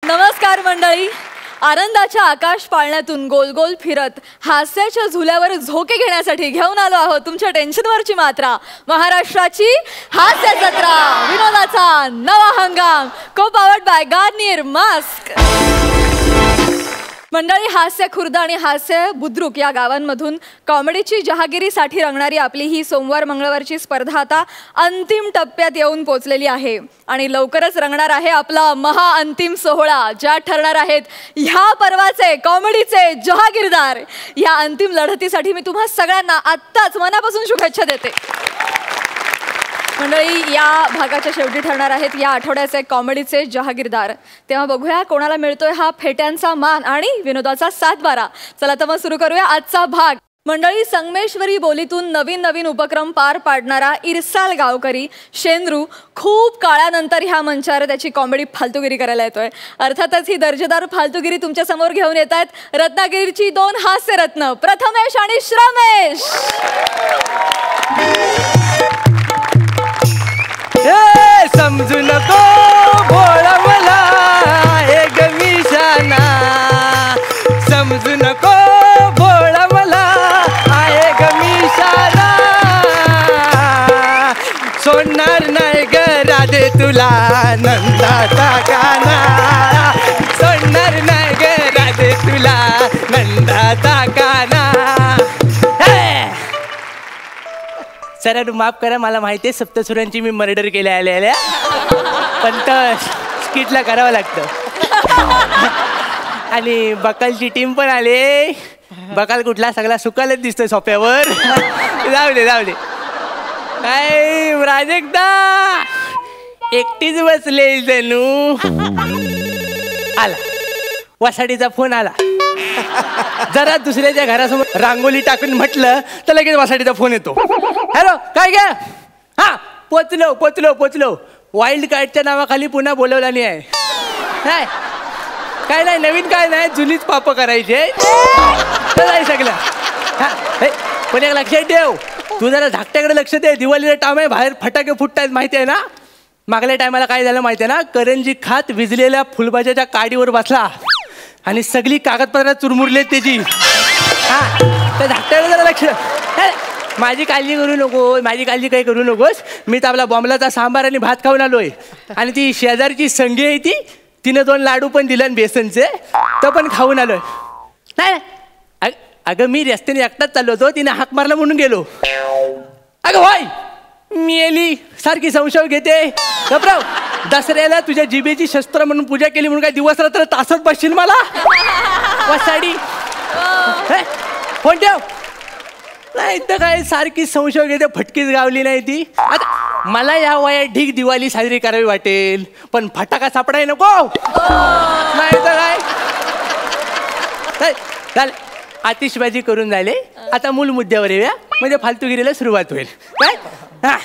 नमस्कार मंडळी. आनंदाच्या आकाश पाळण्यातून गोल गोल फिरत हास्याच्या झुल्यावर झोके घेण्यासाठी घेऊन आलो आहोत तुमच्या टेन्शनवरची मात्रा. महाराष्ट्राची हास्य जत्रा, विनोदाचा नवा हंगाम, को पावर्ड बाय गार्नियर मास्क. मंडळी, हास्य खुर्द आणि हास्य बुद्रुक या गावांमधून कॉमेडीची जहागिरीसाठी रंगणारी आपली ही सोमवार मंगळवारची स्पर्धा आता अंतिम टप्प्यात येऊन पोचलेली आहे आणि लवकरच रंगणार आहे आपला महाअंतिम सोहळा, ज्यात ठरणार आहेत ह्या पर्वाचे कॉमेडीचे जहागीरदार. या अंतिम लढतीसाठी मी तुम्हा सगळ्यांना आत्ताच मनापासून शुभेच्छा देते. मंडळी, या भागाच्या शेवटी ठरणार आहेत या आठवड्याचे कॉमेडीचे जहागीरदार. तेव्हा बघूया कोणाला मिळतोय हा फेट्यांचा मान आणि विनोदाचा 7-12. चला तर मग सुरू करूया आजचा भाग. मंडळी, संगमेश्वरी बोलीतून नवीन नवीन उपक्रम पार पाडणारा इरसाल गावकरी शेंद्रू खूप काळानंतर ह्या मंचावर त्याची कॉमेडी फालतूगिरी करायला येतोय. अर्थातच ही दर्जेदार फालतूगिरी तुमच्या समोर घेऊन येत आहेत रत्नागिरीची 2 हास्यरत्न प्रथमेश आणि श्रमेश. समजू नको भोळा मला हे गमिशाना, समजू नको भोळा मला आहे गमिशाना, सोडणार नाही ग राधे तुला नंदाचा काना, सोडणार नाही ग राधे तुला नंदाचा काना. सर माफ करा, मला माहिती आहे सप्तसुरांची मी मर्डर केल्या आल्या पण तर स्किटला करावं लागतं. आणि बकालची टीम पण आली. बकाल कुठला सगळा सुकालच दिसतोय सोप्यावर. जाऊ दे जाऊ दे. काय प्राजक्ता एकटीच बसले जणू. आला वासाडीचा फोन आला. जरा दुसऱ्याच्या घरासमोर रांगोली टाकून म्हटलं तर लगेच वासाडीचा फोन येतो. हॅलो, काय घ्या? हा, पोचलो पोचलो पोचलो. वाईल्ड कार्डच्या नावाखाली पुन्हा बोलवला नाही आहे. काय नाही, नवीन काय नाही, जुनीच पाप करायचे तर सगळं. हा, पण एक लक्षात ठेव, तू जरा धाकट्याकडे लक्ष दे. दिवाळीचा टाइम आहे, बाहेर फटाके फुटतायत माहिती आहे ना. मागल्या टायमाला काय झालं माहिती आहे ना, करंजी खात विजलेल्या फुलभाज्याच्या काडीवर बसला आणि सगळी कागदपत्र चुरमुरले त्याची. हा, तर धाकट्याकडे जरा लक्ष. माझी काळजी करू नको, माझी काळजी काही करू नकोस. मी तर आपला बॉम्बलाचा सांबार आणि भात खाऊन आलोय. आणि ती शेजारची संगी आहे ती, तिने 2 लाडू पण दिले बेसनचे, तर पण खाऊन आलोय. नाही अगं, मी रस्त्याने एकटाच चाललो होतो, तिने हाक मारला म्हणून गेलो. अगं भाई, मी आली सारखी संशय घेते. गप्राव, दसऱ्याला तुझ्या जिभेची शस्त्र म्हणून पूजा केली म्हणून काय दिवस रात्र तासच बसशील मला वसाडी? फोन ठेव. नाही तर काय सारखी संशय घेते, फटकीच गावली नाही ती. आता मला या वयात ढीक दिवाळी साजरी करावी वाटेल, पण फटाका सापडाय नको. नाही तर काय चाल, आतिषबाजी करून झाले. आता मूल मुद्द्यावर येऊया, म्हणजे फालतूगिरीला सुरुवात होईल. काय हा,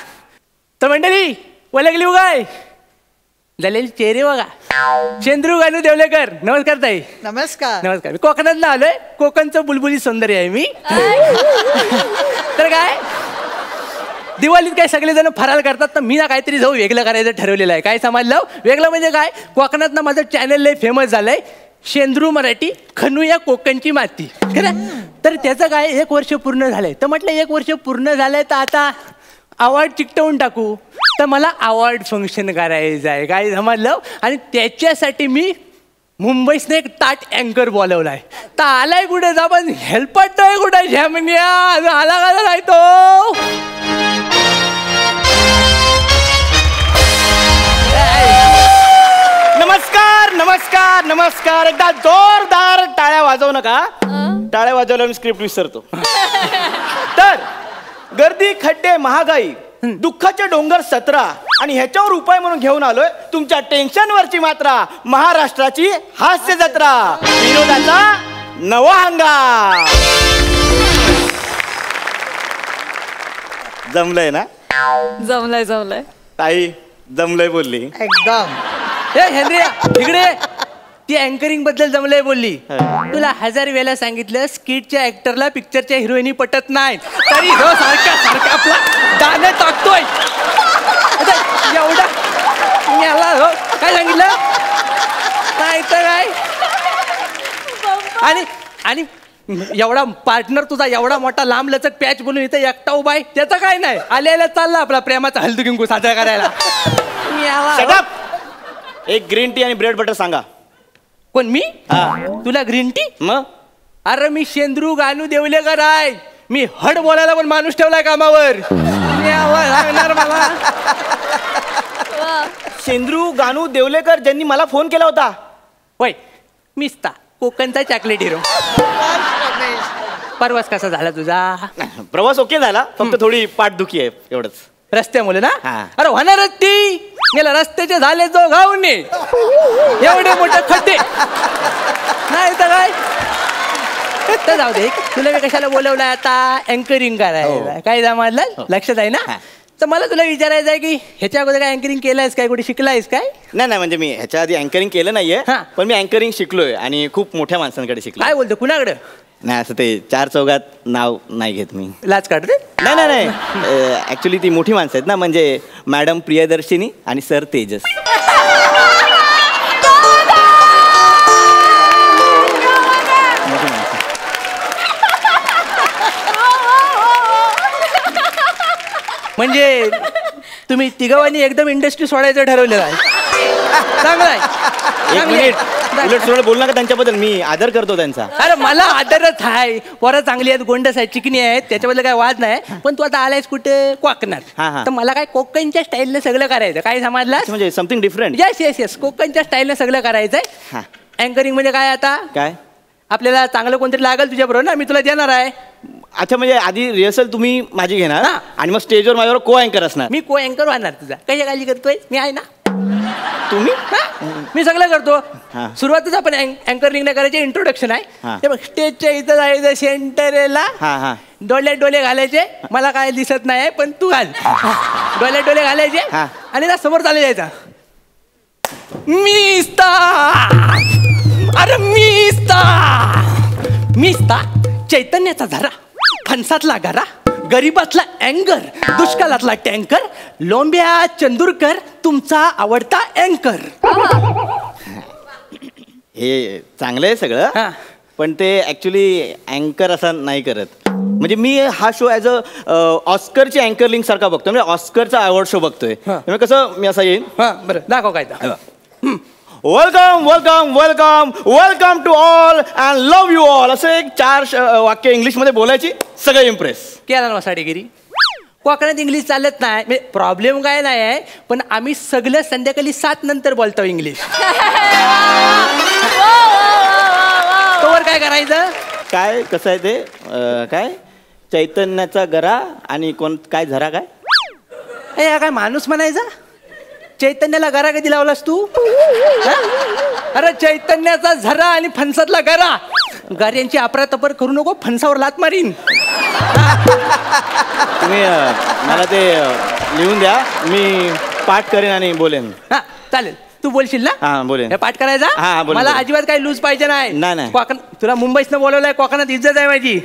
तर मंडळी ओळखली उगाय झालेली चेहरे बघा. शेंद्रू गानू देवलेकर. नमस्कार ताई. नमस्कार. नमस्कार. मी कोकणातनं आलोय. कोकणचं बुलबुली सौंदर्य आहे मी. तर काय दिवाळीत काय सगळेजण फराळ करतात, तर मी ना काहीतरी जाऊ वेगळं करायचं ठरवलेलं आहे. काय समजलं वेगळं म्हणजे काय, कोकणातनं माझं चॅनल लय फेमस झालंय, शेंद्रू मराठी खणूया कोकणची माती. खरं तर त्याचं काय 1 वर्ष पूर्ण झालंय. तर म्हटलं 1 वर्ष पूर्ण झालंय तर आता अवॉर्ड चिकटवून टाकू. तर मला अवॉर्ड फंक्शन करायचं आहे. काय समजलं. आणि त्याच्यासाठी मी मुंबईसने एक ताट अँकर बोलवलाय. तर आलाय कुठे जा, पण हेल्पट नाही कुठे झॅमनिया आला का नाही तो. नमस्कार नमस्कार नमस्कार. एकदा जोरदार टाळ्या वाजवू नका. टाळ्या वाजवल्यावर मी स्क्रिप्ट विसरतो. तर गर्दी, खड्डे, महागाई, दुःखाचे डोंगर 17 आणि ह्याच्यावर उपाय म्हणून घेऊन आलोय तुमच्या टेन्शनवरची मात्रा, महाराष्ट्राची हास्य जत्रा, विनोदाचा नवा हंगाम. जमलंय ना? जमलंय जमलंय. ताई जमलंय बोलली एकदम. हेनरिया इकडे. ती अँकरिंग बद्दल जमलंय बोलली. तुला 1000 वेळा सांगितलं स्किटच्या ऍक्टरला पिक्चरच्या हिरोईनी पटत नाही, तरी हो सारखा सारखा आपला दाणे टाकतोय. एवढा काय सांगितलं? नाही तर काय. आणि आणि एवढा पार्टनर तुझा एवढा मोठा लांब लचक पॅच बोलून इथे एकटा उभा आहे त्याचं काय नाही. आल्याला चालला आपला प्रेमाचा हळदी कुंकू साजरा करायला. Shut up! एक ग्रीन टी आणि ब्रेड बटर सांगा. कोण मी? हा. तुला ग्रीन टी? मग अरे मी शेंद्रू गानू देवलेकर आहे. मी हड बोलायला पण माणूस ठेवलाय कामावर. सांगणार मला. शेंद्रू गानू देवलेकर ज्यांनी मला फोन केला होता. होय मिस्ता कोकणचा चॉकलेट हिरो. परवास कसा झाला तुझा? प्रवास ओके झाला, फक्त थोडी पाठदुखी आहे एवढंच. रस्त्यामुळे ना? हा. अरे होणारच ती. गेला रस्त्याचे झाले जो घावणे एवढे मोठे खड्डे नाही तर काय. तर जाऊ दे, तुला मी कशाला बोलवलंय आता? अँकरिंग करायला. काय जमायला लक्षात आहे ना? तर मला तुला विचारायचं आहे की ह्याच्या अगोदर काय अँकरिंग केलंयस काय? कुठे शिकलायस काय? नाही म्हणजे मी ह्याच्या आधी अँकरिंग केलं नाहीये, हा. पण मी अँकरिंग शिकलोय आणि खूप मोठ्या माणसांकडे शिकलो. काय बोलतो? कुणाकडे? नाही असं ते चार चौघात नाव नाही घेत मी. लाच काढते? नाही ऍक्च्युली ती मोठी माणसं आहेत ना, म्हणजे मॅडम प्रियदर्शिनी आणि सर तेजस. म्हणजे तुम्ही तिघांनी एकदम इंडस्ट्री सोडायचं ठरवलेलं आहे. चांगलं आहे. एक मिनिट, उलट सुलट बोल नका त्यांच्याबद्दल, मी आदर करतो त्यांचा. अरे मला आदरच आहे. पोरं चांगली आहेत, गोंडस आहेत, चिकनी आहेत, त्याच्याबद्दल काय वाद नाही. पण तू आता आलायस कुठे? कोकणात. तर मला काय कोकणच्या स्टाईलने सगळं करायचं. काय समजलं? म्हणजे समथिंग डिफरंट. येस कोकणच्या स्टाईलने सगळं करायचंय. अँकरिंग म्हणजे काय आता? काय आपल्याला चांगलं कोणतरी लागेल तुझ्या बरोबर ना, मी तुला देणार आहे. अच्छा, म्हणजे आधी रिहर्सल तुम्ही माझी घेणार आणि मग स्टेजवर माझ्यावर को अँकर असणार. मी को अँकर होणार तुझा. कशा काळजी करतोय? मी आहे ना. तुम्ही? मी सगळं करतो. हा. सुरुवातच आपण अँकरिंग नाही करायचे, इंट्रोडक्शन आहे. हा. ते बघ, स्टेजच्या इथं जायचं सेंटरला. हा. डोळे घालायचे. मला काय दिसत नाही पण तू घाल. डोळे घालायचे हा. आणि ना समोर चालू जायचा. अरे मिस्ता चैतन्याचा झरा, फणसातला गरा, गरीबातला अँगर, दुष्काळातला टँकर, लोंब्या चंदूरकर तुमचा आवडता अँकर. हे चांगलं आहे सगळं, हा. पण ते ऍक्च्युली अँकर असा नाही करत. म्हणजे मी हा शो ॲज ऑस्करची अँकर लिंक सारखा बघतो, म्हणजे ऑस्करचा अवॉर्ड शो बघतोय. त्यामुळे कसं मी असा येईन. बरं दाखव काय तर. Welcome to all and love you all, असं एक 4 वाक्य इंग्लिशमध्ये बोलायची, सगळे इम्प्रेस. केला ना साडेगिरी. कोकणात इंग्लिश चालत नाही, म्हणजे प्रॉब्लेम काय नाही आहे, पण आम्ही सगळं संध्याकाळी 7 नंतर बोलतो इंग्लिश. तोवर काय करायचं? काय कसं आहे ते काय चैतन्याचा गरा आणि कोण काय झरा काय? काय माणूस म्हणायचा? चैतन्याला गरा कधी लावलास तू? अरे चैतन्याचा झरा आणि फणसातला गरा. गाऱ्यांची अपरातपर करू नको, फणसावर लात मारीन. तुम्ही मला ते लिहून द्या, मी पाठ करेन आणि बोलेन. हा चालेल. तू बोलशील ना? हा बोलेन. पाठ करायचा? हा बोलेन. मला अजिबात काही लूज पाहिजे नाही. नाही. कोकण तुला मुंबईतनं बोलवलंय, कोकणात इज्जत आहे माझी.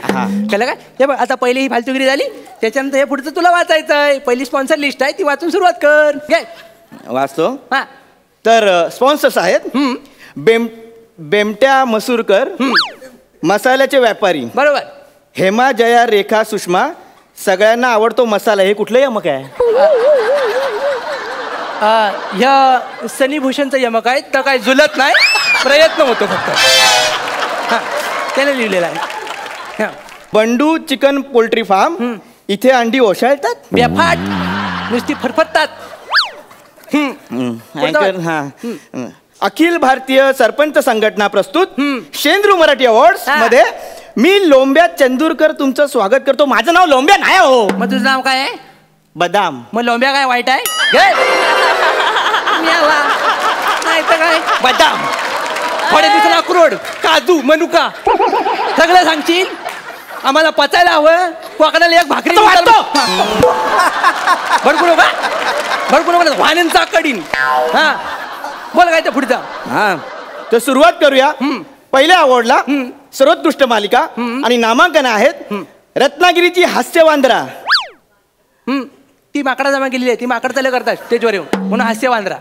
कळलं काय? हे बघ, आता पहिली ही फालतुगिरी झाली, त्याच्यानंतर हे पुढचं तुला वाचायचंय. पहिली स्पॉन्सर लिस्ट आहे, ती वाचून सुरुवात कर. घे वाचतो. हा. तर स्पॉन्सर्स आहेत बेमट्या मसूरकर, मसाल्याचे व्यापारी. बरोबर. हेमा, जया, रेखा, सुषमा, सगळ्यांना आवडतो मसाला. हे कुठलं यमक आहे? ह्या सनी भूषणचं यमक आहे. तर काय जुलत नाही, प्रयत्न होतो फक्त. हा त्याने लिहिलेलं आहे. बंडू चिकन पोल्ट्री फार्म, इथे अंडी ओशाळतात, बेफाट नुसती फरफरतात. अखिल भारतीय सरपंच संघटना प्रस्तुत शेंद्रू मराठी अवॉर्ड्स मध्ये मी लोंब्या चंदूरकर तुमचं स्वागत करतो. माझं नाव लोंब्या नाही हो. मग तुझं नाव काय आहे? बदाम. मग लोंब्या काय वाईट आहे? नाही तर काय बदाम. थोडे दिवसाला अक्रोड, काजू, मनुका सगळं सांगशील. आम्हाला पचायला हवं. कोकणाला एक भाकरी भडकू नको वाहनांचा कडीन. हा बोल काय तर पुढचा. हा तर सुरुवात करूया. पहिल्या अवॉर्डला सर्वोत्कृष्ट मालिका आणि नामांकन आहेत रत्नागिरीची हास्यवांद्रा. ती माकडा जमा केलेली आहे. ती माकड चालू करतात स्टेजवर येऊन, म्हणून हास्यवांद्रा.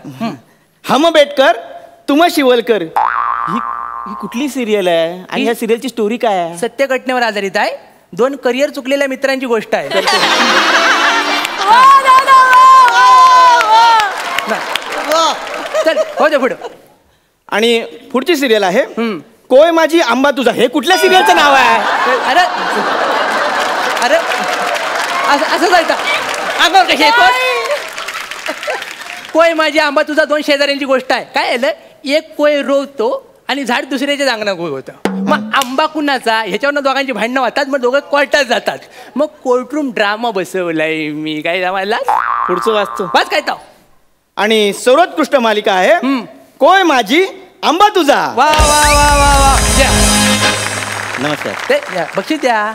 हम बेटकर तुम शिवलकर ही ही कुठली सिरियल आहे आणि ह्या सिरियलची स्टोरी काय आहे? सत्य घटनेवर आधारित आहे. 2 करिअर चुकलेल्या मित्रांची गोष्ट आहे. चल हो दे पुढं. आणि पुढची सिरियल आहे कोय माझी आंबा तुझा. हे कुठल्या सिरियलचं नाव आहे? अरे अरे असं जायचं अंगावर कशी येतो. कोय माझी आंबा तुझा 2 शेजाऱ्यांची गोष्ट आहे. काय झालं, एक कोय रोवतो आणि झाड दुसऱ्याच्या अंगणात होतं. मग आंबा कुणाचा ह्याच्यावरनं दोघांची भांडणं होतात. मग दोघं कोर्टात जातात. मग कोर्टरूम ड्रामा बसवलाय मी. काय जमायला पुढचं वाचतो वाच काय तो. आणि सर्वोत्कृष्ट मालिका आहे कोय माझी आंबा तुझा. वा वा वा वा वा द्या. नमस्कार. ते द्या, बक्षीस द्या.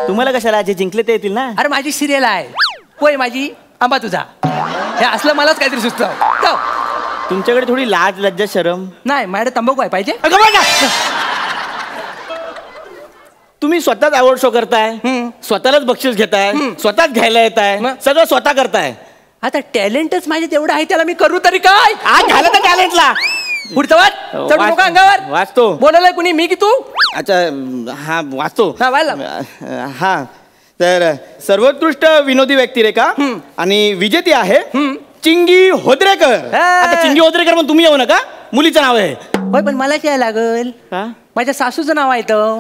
तुम्हाला कशाला, जे जिंकले ते येतील ना. अरे माझी सिरियल आहे कोय माझी आंबा तुझा. हे असलं मलाच काहीतरी सुचतं. तुमच्याकडे थोडी लाज लज्जा शरम नाही माझ्याकडे तंबाखू आहे पाहिजे. तुम्ही स्वतःच अवॉर्ड शो करताय, स्वतःलाच बक्षीस घेताय, स्वतःच घ्यायला येत आहे, सगळं स्वतः करताय. आता टॅलेंटच माझे तेवढं आहे, त्याला मी करू तरी काय. आज घाला तर टॅलेंटला. पुढचं वाच. चढू नका अंगावर. वाचतो. बोलायला कुणी, मी की तू. अच्छा हा वाचतो. हा वाला. हा तर सर्वोत्कृष्ट विनोदी व्यक्तिरेखा आणि विजेती आहे चिंगी होद्रेकर. आता चिंगी होद्रेकर पण तुम्ही येऊ नका, मुलीचं नाव आहे. होय पण मला काय लागल, माझ्या सासूचं नाव आहे तर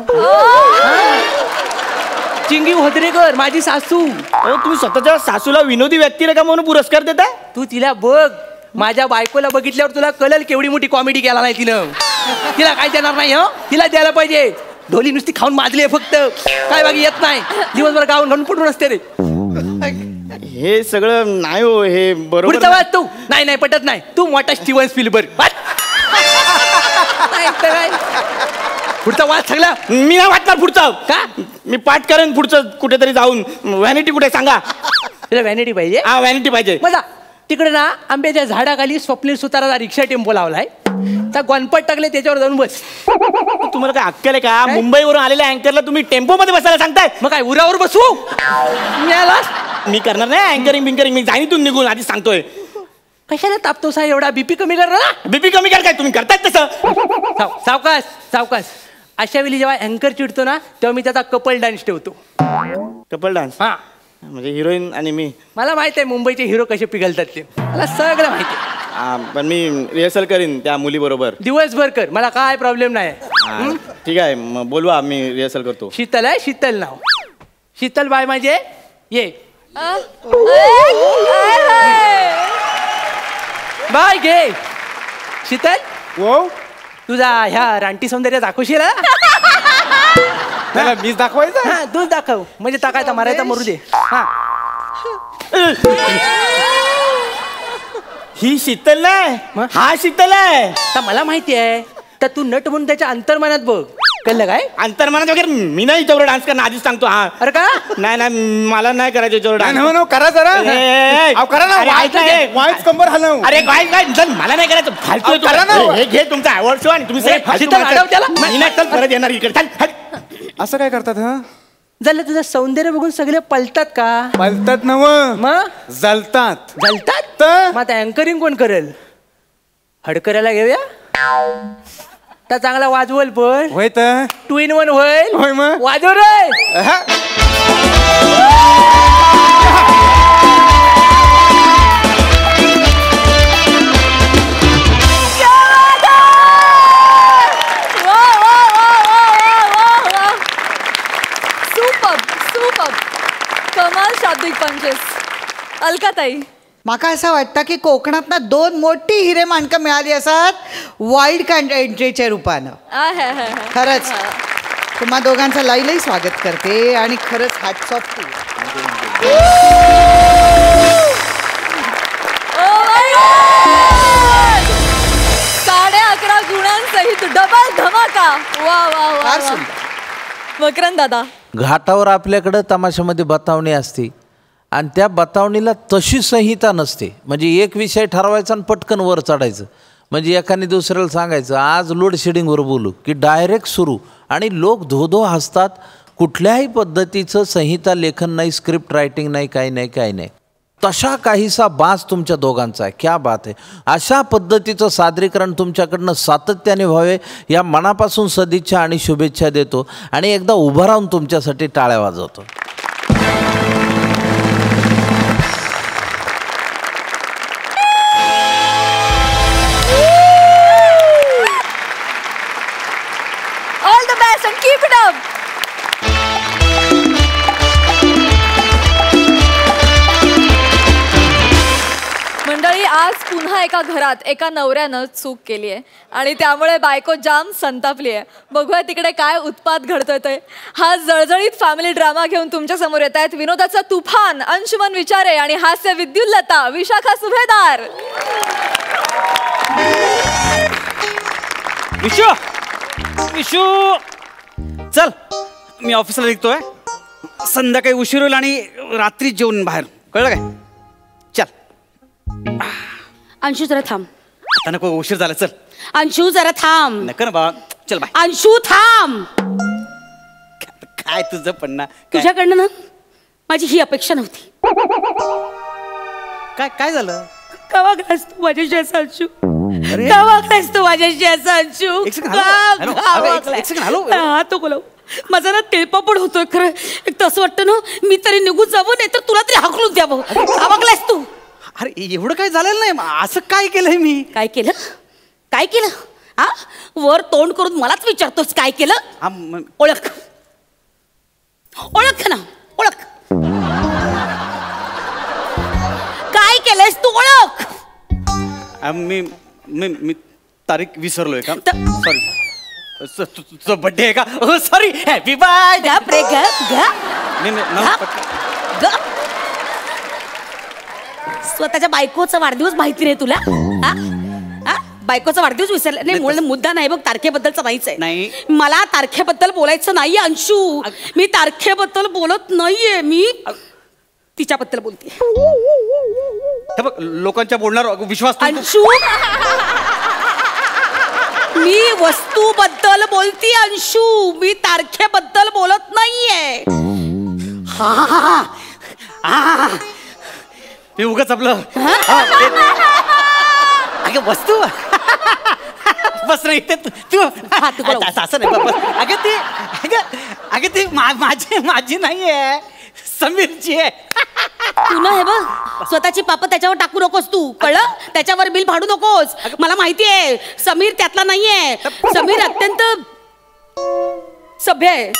चिंगी होद्रेकर माझी सासू. तुम्ही स्वतःच्या सासूला विनोदी व्यक्तिरेखा म्हणून पुरस्कार देताय. तू तिला बघ, माझ्या बायकोला बघितल्यावर तुला कळेल केवढी मोठी कॉमेडी केला नाही तिनं. तिला काय देणार नाही. तिला द्यायला पाहिजे. ढोली नुसती खाऊन माजली फक्त, काय बाकी येत नाही. दिवसभर गाऊन घालून पडून असते रे. हे सगळं नाही हो, हे बरोबर पुढचा वाच तू. नाही नाही पटत नाही. तू मोठा स्टीव्हन स्पिलबर्ग. पुढचा वाच सगळा. मी नाही वाचणार पुढचं. का? मी पाठ करेन पुढचं कुठेतरी जाऊन. व्हॅनिटी कुठे सांगा. तुला व्हॅनिटी पाहिजे. हा व्हॅनिटी पाहिजे. मजा तिकडे ना आंब्याच्या झाडाखाली स्वप्नील सुताराचा रिक्षा टेम्पो लावलाय. त्या गणपत टाकले त्याच्यावर जाऊन बस. तुम्हाला काय अक्कल आहे का? मुंबईवरून आलेल्या अँकरला तुम्ही टेम्पो मध्ये बसायला सांगताय. मग काय उरावर बसू. मी करणार नाही अँकरिंग बिंकरिंग. मी जाईन इथून निघून, आधी सांगतोय. कशाला तापतो सा एवढा. बीपी कमी कर ना. बीपी कमी कर काय तुम्ही करताय तसं. सावकाश सावकाश. अशा वेळी जेव्हा अँकर चिडतो ना तेव्हा मी त्याचा कपल डान्स ठेवतो. Couple dance. हा म्हणजे हिरोईन आणि मी. मला माहित आहे मुंबईचे हिरो कसे पिघलतात ते, मला सगळं माहिती आहे. पण मी रिहर्सल करीन त्या मुली बरोबर दिवसभर कर, मला काय प्रॉब्लेम नाही. ठीक आहे मग बोलवा, मी रिहर्सल करतो. शीतल आहे, शीतल नाव. शीतल बाय माझे ये बाय घे. शीतल हो तुझा ह्या रानटी सौंदर्य दाखवशील. मीच दाखवायचं. हा तूच दाखव, म्हणजे टाकायचा मारायचा मरू दे. हा ही शीतल नाही, हा शीतल आहे. आता मला माहिती आहे. तर तू नट म्हणून त्याच्या अंतर्मनात बघ. कळलं काय? अंतर्मनात वगैरे मी नाही याच्यावर डान्स करणार, आधीच सांगतो. हा अरे का नाही नाही मला नाही करायचं याच्यावर डान्स. करा जरा. करा ना. वाईट कंबर हलव. अरे काय काय मला नाही करायचं. फालतू हे घे तुमचा अवॉर्ड शो आणि तुम्ही परत येणार इकडे. असं काय करतात हा? झालं तुझं सौंदर्य बघून सगळे पलतात का? पलतात नव, मग जलतात. जलतात. मग आता अँकरिंग कोण करेल? हडकऱ्याला घेऊया. त्या चांगला वाजवल पण. होय तर 2 in 1 होईल. होय मग वाजव रे. कमाल शाब्दिक पंचेस. अलकाताई, माका असं वाटतं की कोकणात 2 मोठी हिरे माणकं मिळाली असतात वाईल्ड एंट्रीच्या रूपानं. खरंच तुम्हा दोघांचं लई स्वागत करते आणि खरंच हॅट्स ऑफ टू. 11.5 गुणांसहित डबल धमाका. वा वा वा. फार सुंदर. मकरंद दादा, घाटावर आपल्याकडं तमाशामध्ये बतावणी असते आणि त्या बतावणीला तशी संहिता नसते. म्हणजे एक विषय ठरवायचा आणि पटकन वर चढायचं. म्हणजे एकाने दुसऱ्याला सांगायचं आज लोड शेडिंगवर बोलू की डायरेक्ट सुरू. आणि लोक धोधो हसतात. कुठल्याही पद्धतीचं संहिता लेखन नाही, स्क्रिप्ट रायटिंग नाही, काही नाही काही नाही. तशा काहीसा बास तुमच्या दोघांचा आहे. क्या बात आहे. अशा पद्धतीचं सादरीकरण तुमच्याकडनं सातत्याने व्हावे या मनापासून सदिच्छा आणि शुभेच्छा देतो आणि एकदा उभं राहून तुमच्यासाठी टाळ्या वाजवतो. All the best and keep it up. मंडळी, आज पुन्हा एका घरात एका नवऱ्यानं चूक केली आहे आणि त्यामुळे बायको जाम संतापली आहे. बघूया तिकडे काय उत्पात घडतोय ते. हा जळजळीत फॅमिली ड्रामा घेऊन तुमच्या समोर येत आहेत विनोदाचा तुफान अंशुमन विचारे आणि हास्य विद्युल्लता विशाखा सुभेदार. विशू चल, मी ऑफिसला निघतोय. संध्याकाळी उशीर होईल आणि रात्री जेवून बाहेर, कळलं काय? चल. अंशू जरा थांब. आता नको, उशीर झाला. चल अंशू जरा थांब. नका ना बाबा, चल बाय. अंशू थांब. काय तुझं पण ना, तुझ्याकडनं ना माझी ही अपेक्षा नव्हती. काय काय झालं? का वागलास तू माझ्याशी असं अंशू? का वागलास तू माझ्याशी असं अंशू? एक सेकंड, हॅलो. हॅलो, एक सेकंड, हॅलो. हा तो बोलव. माझा ना तिळपापड होतोय खरं. एक तर असं वाटतं ना मी तरी निघून जावं, नाही तर तुला तरी हाकलून द्यावं. का वागलास तू? अरे एवढं काय झालेलं नाही. असं काय केलंय मी? काय केलं? काय केलं? हा, वर तोंड करून मलाच विचारतोस काय केलं? ओळख, ओळख ना, ओळख. काय केलंयस तू? ओळख. मी मी मी तारीख विसरलोय का? सॉरी, तुझा बर्थडे आहे का? Sorry, happy birthday. गप रे, गप. स्वतःच्या बायकोचा वाढदिवस माहिती नाही तुला? बायकोचा वाढदिवस विसरला नाही. मुद्दा नाही बघ, तारखेबद्दलचा नाहीच आहे. नाही, मला तारखेबद्दल बोलायचं नाहीये अंशू. मी तारखेबद्दल बोलत नाहीये, मी तिच्याबद्दल बोलते. हे बघ, लोकांच्या बोलण्यावर विश्वास अंशू, मी वस्तूबद्दल बोलते अंशू. मी तारखेबद्दल बोलत नाहीये. मी उगाच आपलं अगं वस्तू बस नाही ते तू असं नाही. अगं ती माझी नाही आहे, समीरची आहे. तू ना हे बघ, स्वतःची पाप त्याच्यावर टाकू नकोस तू, कळलं? त्याच्यावर बिल फाडू नकोस. मला माहिती आहे समीर त्यातला नाहीये. समीर अत्यंत सभ्य आहे.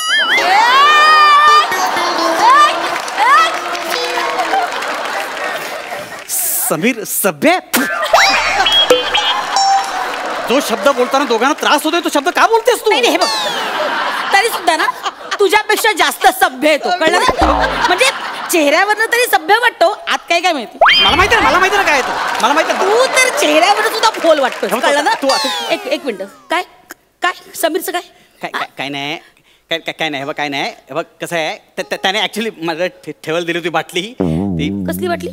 समीर सभ्य? जो शब्द बोलताना दोघांना त्रास होतोय तो शब्द का बोलतेस तू? नाही हे बघ, तरी सुद्धा ना तुझ्यापेक्षा जास्त सभ्य आहे तो, कळलं ना? म्हणजे चेहऱ्यावरनं तरी सभ्य वाटतो, आत काय काय माहिती? मला माहिती ना काय येतो. मला माहिती. तू तर चेहऱ्यावर सुद्धा फोल वाटतो, कळलं ना? एक मिनिट. काय काय समीरचं काय? काय नाही, काय नाही. हे बघ, काय नाही. हे बघ कसं आहे, त्याने ऍक्च्युली मला ठेवायला दिली होती बाटली. ती कसली बाटली?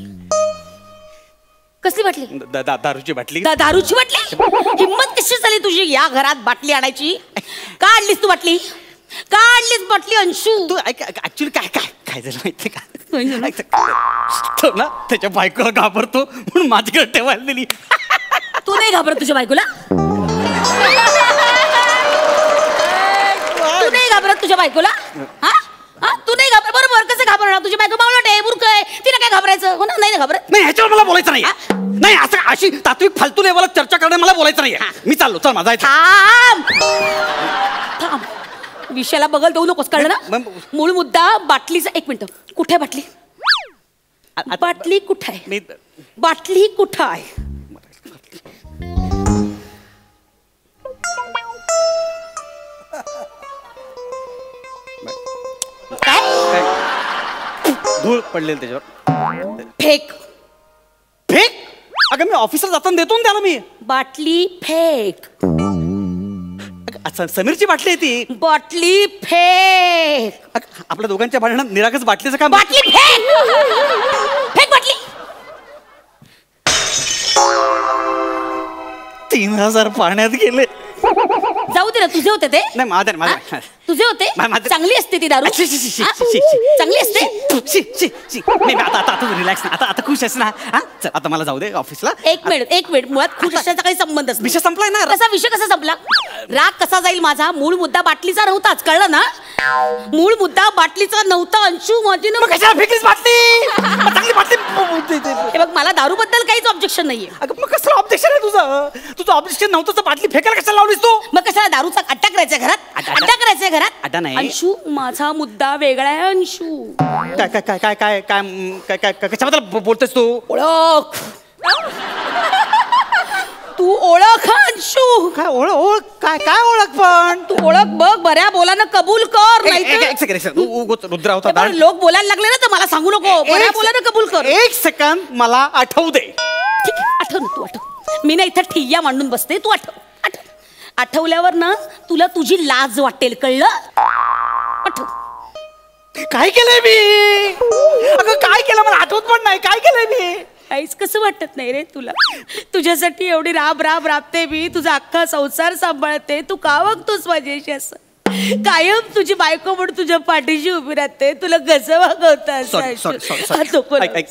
कसली बाटली? दारूची बाटली. दारूची बाटली? हिम्मत कशी झाली तुझी या घरात बाटली आणायची? का आणलीस तू बाटली? का आणलीस बाटली अंशू? तू ऍक्च्युली काय झालं माहिती का? ना त्याच्या बायकोला घाबरतो म्हणून माझ्याकडे ठेवायला दिली. तू नाही घाबरत तुझ्या बायकोला? तू नाही घाबरत तुझ्या बायकोला? तू नाही घाबर? बरोबर, कसं घाबरणार? तुझी बायको बावळट आहे, मूर्ख आहे, तिला काय घाबरायचं? हो ना, नाही घाबरत? नाही, ह्याच्यावर मला बोलायचं नाही. नाही, असं अशी तात्विक फालतू लेवलला चर्चा करणे मला बोलायचं नाही. मी चाललो, चल माझा. थांब, विषयाला बगल देऊ नकोस, कळलं ना? मूळ मुद्दा बाटलीचा. एक मिनिट, कुठे बाटली? बाटली कुठे आहे? बाटली कुठं आहे? धूळ पडलेली त्याच्यावर. फेक. फेक? अगं मी ऑफिसला जाताना देतो ना त्याला मी. बाटली फेक. समीरची बाटली आहे ती. बाटली फेक. आपल्या दोघांच्या भांडणात निरागस बाटलीचं काय? बाटली फेक. फेक बाटली. 3000 पाण्यात गेले. जाऊ दे होते ना, तुझे होते ते? नाही माझं हा? तुझे होते? चांगली असते ती दारू? चांगली असते? आता रिलॅक्स ना, आता खुश आहेस ना? हा चल आता मला जाऊ दे ऑफिसला. एक मिनिट मुळात खुश असण्याचा काही संबंध असतो. विषय संपलाय ना. विषय कसा संपला? राग कसा जाईल माझा? मूळ मुद्दा बाटलीचा नव्हताच, कळलं ना? मूळ मुद्दा बाटलीचा नव्हता अंशू, माझी ना. कशाला फेकलीस बाटली? चांगली बाटली. हे बघ, मला दारू बद्दल काहीच ऑब्जेक्शन नाहीये. अगं मग कसलं ऑब्जेक्शन आहे तुझं ऑब्जेक्शन नव्हतं तर बाटली फेकायला कशाला लावलीस तू? मग कशाला दारूचा अड्डा करायचा घरात? अड्डा करायचा घरात? अड्डा नाही. अंशू, माझा मुद्दा वेगळा आहे अंशू. काय काय काय काय काय काय काय काय कशाबद्दल बोलतेस तू? ओळख. तू ओळख अंशू. काय ओळख काय काय ओळख पण? तू ओळख बघ, बऱ्या बोलानं कबूल कर. रुद्रा होता. लोक बोलायला लागले ना तर मला सांगू नको. बऱ्या बोलानं कबूल कर. एक सेकंद मला आठवू दे. ठीक आहे, आठव ना, तू आठव. मी ना इथं ठिय्या मांडून बसते, तू आठव. आठवल्यावर ना तुला तुझी लाज वाटेल, कळलं? आठव. काय केलंय मी? अगं काय केलं मला आठवत पण नाही. काय केलंय मी? काहीच कसं वाटत नाही रे तुला? तुझ्यासाठी एवढी राबते मी, तुझा अख्खा संसार सांभाळते. तू का वागतोस माझ्याशी असं? कायम तुझी बायको म्हणून तुझ्या पाठीशी उभी राहते. तुला कसं वागवतात?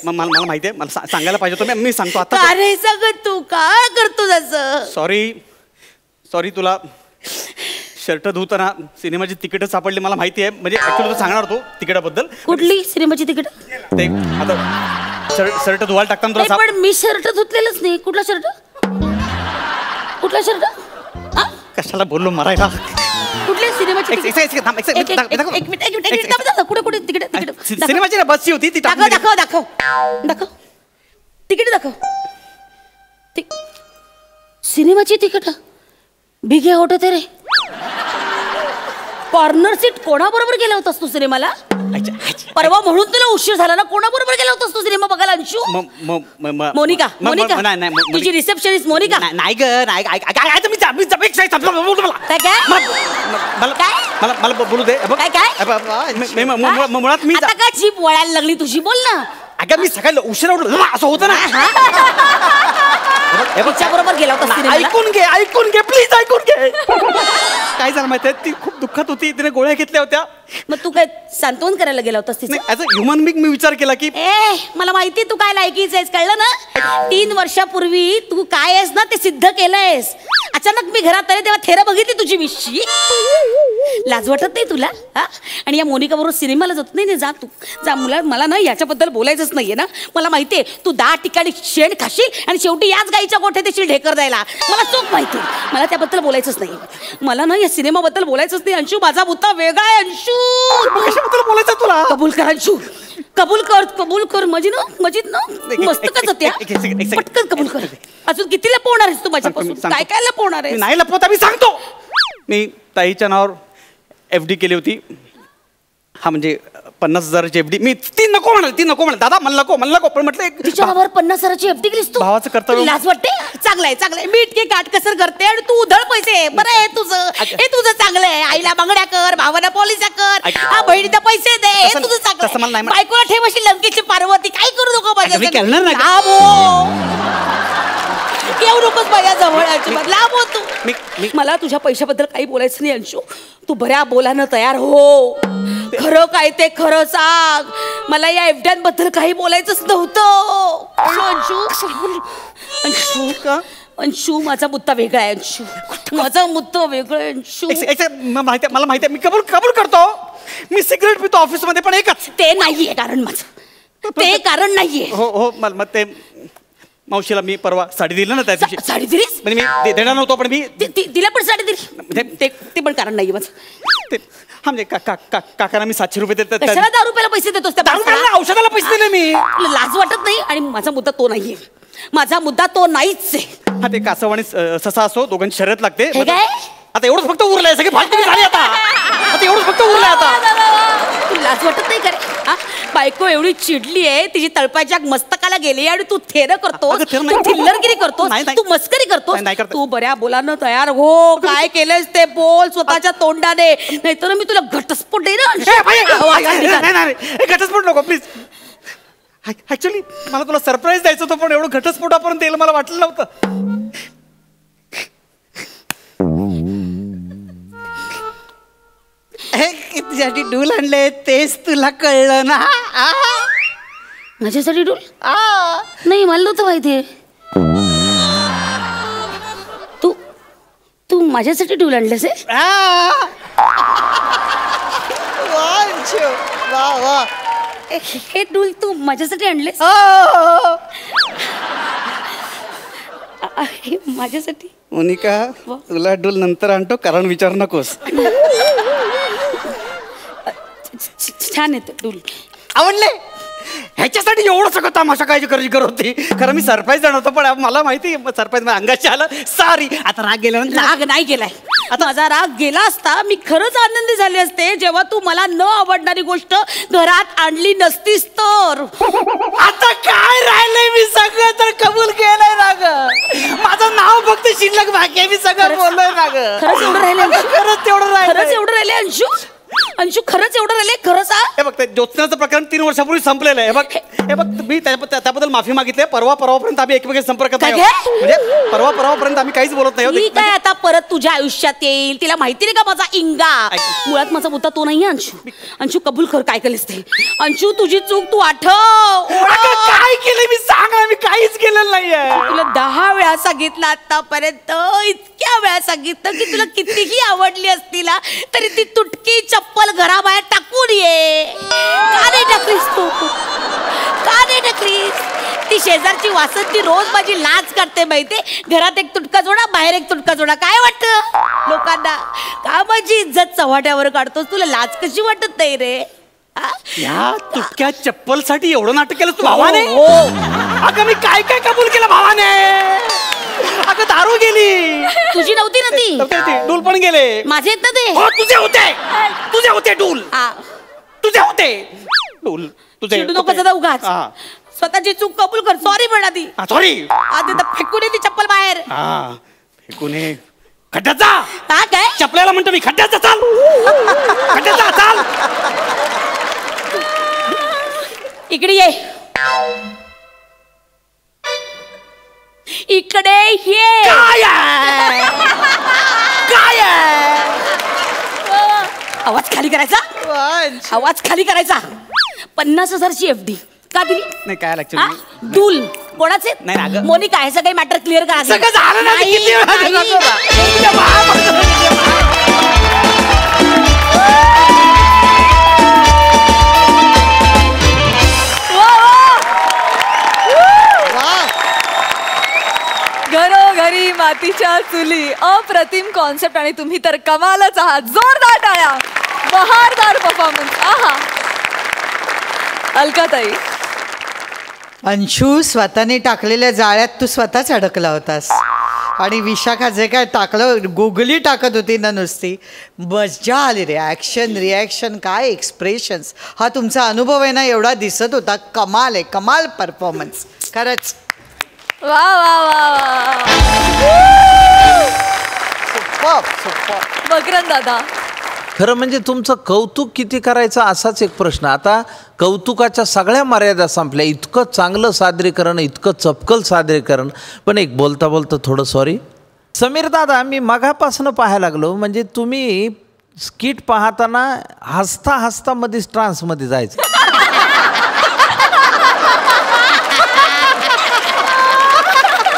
मला माहितीये, मला सांगायला पाहिजे होतं. मी सांगतो आता. का नाही सांगत तू? का करतोस असं? सॉरी तुला शर्ट धुताना सिनेमाची तिकीट सापडली, मला माहिती आहे. म्हणजे ऍक्च्युली तू सांगणार होतो तिकिटाबद्दल. कुठली सिनेमाची तिकीट? ते आता शर्ट धुवायला टाकताना तुला पण मी शर्ट धुतलेलंच नाही. कुठला शर्ट? कशाला बोललो मरायला? कुठल्या सिनेमाची? एक मिनिट. कुठे तिकीट? सिनेमाची ना बसची होती ती. दाखव तिकीट दाखव. सिनेमाची तिकीट भिगे होते ते रे. कॉर्नर सीट कोणाबरोबर गेला होतास तू सिनेमाला? परवा म्हणून तुला उशीर झाला ना. कोणाबरोबर गेला होतास तू सिनेमा बघायला अंशू? मोनिका. तुझी रिसेप्शनिस्ट मोनिका? नाही ग, नाही. मला बोलू दे. मुळात मी आता काय जीप वळायला लागली तुझी? बोल ना. अगं मी सकाळी उशिरा उठलो असं होतं ना. बरोबर गेला होता. ऐकून घे प्लीज, ऐकून घे. काय झालं माहितीये, ती खूप दुःखात होती. तिने गोळ्या घेतल्या होत्या. मग तू काय सांत्वन करायला गेला होतास तिचं? ऍज अ ह्युमन बिंग मी विचार केला की मला माहिती तू काय लायकीच आहेस, कळलं ना? 3 वर्षापूर्वी तू काय आहेस ना ते सिद्ध केलंयस. अचानक मी घरात आले तेव्हा थेरं बघितली तुझी मिशी. लाज वाटत नाही तुला? आणि या मोनिका बरोबर सिनेमाला जात नाही? जा तू जा. मला ना याच्याबद्दल बोलायचंच नाहीये ना. मला माहितीये तू 10 ठिकाणी शेण खाशील आणि शेवटी याच गाईच्या गोठ्यात येशील ढेकर द्यायला. मला चोख माहिती. मला त्याबद्दल बोलायचंच नाही. मला ना या सिनेमाबद्दल बोलायचंच नाही अंशू. माझा मुद्दा वेगळा आहे अंशू. कशाबद्दल बोलायचं तुला? कबूल कर अंशू. कबूल कर. मजीद ना मस्त कसं त्या पटकन कबूल कर. अजून किती लपवणार आहेस तू माझ्यापासून? काय लपवणार आहे? नाही लपवता, मी सांगतो. मी ताईच्या नावावर FD केली होती. हा म्हणजे 50,000ची FD. मी ती नको म्हणाल. दादा मला नको. पण म्हटलं तिच्या नावावर 50,000ची FD केलीस तू? भावाचं कर्तव्य. लाज वाटते? चांगलंय. मी इतके काटकसर करते आणि तू उधळ पैसे. बरं आहे तुझं. हे तुझं चांगलं आहे. आईला बांगड्या कर, भावाला पॉलिशा कर, हा बहिणीला पैसे दे. हे तुझं चांगलं आहे. बायकोला ठेव अशी लंकेची पार्वती. काय करू नको माझ्या. येऊ नकोस माझ्या जवळ अजिबात. लांब हो तू. मला तुझ्या पैशाबद्दल काही बोलायचं नाही अंशू. तू बऱ्या बोलानं तयार हो. खरं काय ते खरं सांग. मला या एफड्यांबद्दल काही बोलायचंच नव्हतं. अंशू माझा मुद्दा वेगळा आहे अंशू. माझा मुद्दा वेगळा आहे अंशू. मला माहिती आहे. मी कबूल करतो. मी सिगरेट पितो ऑफिसमध्ये, पण एकच ते नाहीये कारण माझं. ते कारण नाहीये. हो मग ते मावशीला मी परवा साडी दिली ना त्या दिवशी. साडी दिलीस? म्हणजे मी देणार नव्हतो पण मी तिला पण साडी दिली. ते पण कारण नाहीये माझं. हा म्हणजे काकांना मी 700 रुपये देतात. कशाला 10 रुपयाला पैसे देतोस? औषधाला पैसे दिले मी. लाज वाटत नाही? आणि माझा मुद्दा तो नाहीये. माझा मुद्दा तो नाहीच आहे. हा ते कासव आणि ससा असो, दोघांची शर्यत लागते. काय आता एवढंच फक्त उरलंय. सगळे फालतू झाले आता. एवढंच फक्त उरलंय आता. लाज वाटत नाही का रे? बायको एवढी चिडली आहे, तिची तळपाच्या मस्तकाला गेली आणि तू थेर करतो, थिल्लरगिरी करतो, तू मस्करी करतो. तू बऱ्या बोलानं तयार हो. काय केलंयस ते बोल स्वतःच्या तोंडाने, नाहीतर मी तुला घटस्फोट देईन. घटस्फोट नको प्लीज. ऍक्च्युली मला तुला सरप्राईज द्यायचं होतं, पण एवढं घटस्फोटापर्यंत येईल मला वाटलं नव्हतं. माझ्यासाठी डूल आणले तेच तुला कळलं ना? माझ्यासाठी डूल? नाही, मला नव्हतं माहिती. तू माझ्यासाठी डूल आणलेस? हे डूल तू माझ्यासाठी आणलेस? माझ्यासाठी? मोनिका, तुला डूल नंतर आणतो, कारण विचारू नकोस. छान येतो डूल. आवडले? ह्याच्यासाठी एवढं सगळं तमाशा काय गरज होती? खरं मी सरप्राईज जाणार होतो, पण मला माहिती सरप्राईज अंगाशी आलं. सॉरी. आता राग गेला? राग नाही गेलाय. आता माझा राग गेला असता. मी खरंच आनंदी झाले असते जेव्हा तू मला न आवडणारी गोष्ट घरात आणली नसतीस तर. आता काय राहिलंय? मी सगळं तर कबूल केलंय ना ग. माझं नाव फक्त शिल्लक बाकी आहे. मी सगळं बोललोय ना ग. खरंच एवढं राहिले? खरंच तेवढं राहिलं? खरंच एवढं राहिले अंशू? अंशू खरंच एवढं राहिले? खरं सांग. हे बघ, ते ज्योत्स्नाचं प्रकरण 3 वर्षापूर्वी संपलेलं आहे. हे बघ मी त्याबद्दल माफी मागितली. परवापर्यंत आम्ही एकमेकांच्या संपर्कात नाही. म्हणजे परवापर्यंत आम्ही काहीच बोलत नाही. मी काय आता परत तुझ्या आयुष्यात येईल? तिला माहिती नाही का माझा इंगा? मुळात माझा मुद्दा तो नाही अंशू. अंशू कबूल कर काय केलेस ते. अंशू तुझी चूक तू आठव. काय केलंय मी सांग ना. मी काहीच केलेलं नाहीये. तुला 10 वेळा सांगितलं आतापर्यंत. इतक्या वेळा सांगितलं की तुला कितीही आवडली असती ना तरी ती तुटकी चप्पल घराबाहेर टाकून ये. का नाही टाकलीस तू? का नाही टाकलीस? ती शेजारची वासंती रोज माझी लाज करते माहितीये. घरात एक तुटका जोडा, बाहेर एक तुटका जोडा. काय वाटतं लोकांना? का माझी इज्जत चव्हाट्यावर काढतोस? तुला लाज कशी वाटत नाही रे? या तुटक्या चप्पल साठी एवढं नाटक केलं तू भावाने? अगं मी काय काय कबूल केलं भावाने? अगं दारू गेली. तुझी नव्हती ना ती? डूल पण गेले. माझे आहेत ना ते? तुझे होते डूल. तुझे होते डूल. तुझे नको सदा उगाच. स्वतःची चूक कबूल कर. सॉरी म्हणा ती. सॉरी. आधी तर फेकून ये ती चप्पल बाहेर. फेकून ये. खड्ड्यात जा. काय चपल्याला म्हणतो मी. खड्ड्यात जा. चाल. खड्ड्यात जा. चाल. इकडे ये. इकडे ये. काय आवाज खाली करायचा. आवाज खाली करायचा. 50,000ची FD का दिली? नाही काय लागतं? डूल कोणाचे? नाही मोनिका हे सगळे मॅटर क्लिअर करा. सगळं झालं ना. घरोघरी मातीच्या चुली. अप्रतिम कॉन्सेप्ट आणि तुम्ही तर कमालच आहात. जोरदार टाळ्या. बहारदार परफॉर्मन्स. आहा. अलकाताई. अंशू, स्वतःने टाकलेल्या जाळ्यात तू स्वतःच अडकला होतास. आणि विशाखा जे काय टाकलं, गुगली टाकत होती ना नुसती. मजा आली रे. रिॲक्शन काय एक्सप्रेशन्स. हा तुमचा अनुभव आहे ना एवढा दिसत होता. कमाल आहे. कमाल परफॉर्मन्स खरंच. वा वा वा वा. मकरंद दादा. खरं म्हणजे तुमचं कौतुक किती करायचं असाच एक प्रश्न. आता कौतुकाच्या सगळ्या मर्यादा संपल्या. इतकं चांगलं सादरीकरण, इतकं चपकल सादरीकरण. पण एक बोलता बोलता थोडं सॉरी. समीर दादा, मी मगापासून पाहायला लागलो म्हणजे तुम्ही स्किट पाहताना हसता हसता मध्येच ट्रान्समध्ये जायचं.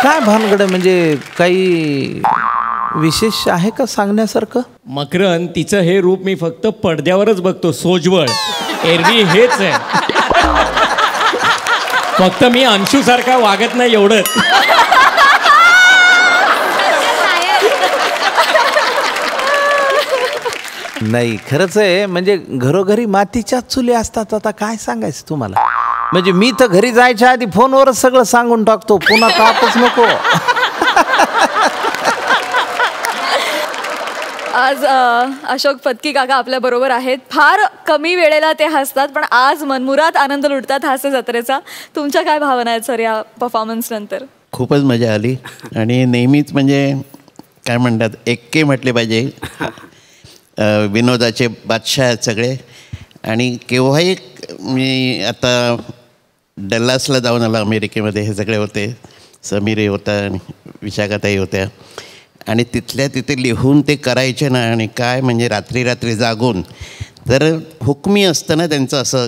काय भानगड म्हणजे काही विशेष आहे का सांगण्यासारखं? मकरंद, तिचं हे रूप मी फक्त पडद्यावरच बघतो, सोजवळ. एरवी हेच आहे. फक्त मी अंशू सारखा वागत नाही एवढंच. नाही खरंच आहे. म्हणजे घरोघरी मातीच्या चुली असतात. आता काय सांगायचं तुम्हाला. म्हणजे मी तर घरी जायच्या आधी फोनवरच सगळं सांगून टाकतो. पुन्हा तापच नको. आज अशोक फतकी काका आपल्या बरोबर आहेत. फार कमी वेळेला ते हसतात पण आज मनमुरात आनंद लुटतात हास्य जत्रेचा. तुमच्या काय भावना आहेत सर या परफॉर्मन्स नंतर? खूपच मजा आली. आणि नेहमीच म्हणजे काय म्हणतात, एक्के म्हटले पाहिजे. विनोदाचे बादशाह आहेत सगळे. आणि केव्हाही मी आता डल्लासला जाऊन आलो अमेरिकेमध्ये. हे सगळे होते. समीरही होता आणि विशाखाताई होत्या. आणि तिथल्या तिथे लिहून ते करायचे ना. आणि काय म्हणजे रात्री रात्री जागून तर हुकमी असतं ना त्यांचं असं,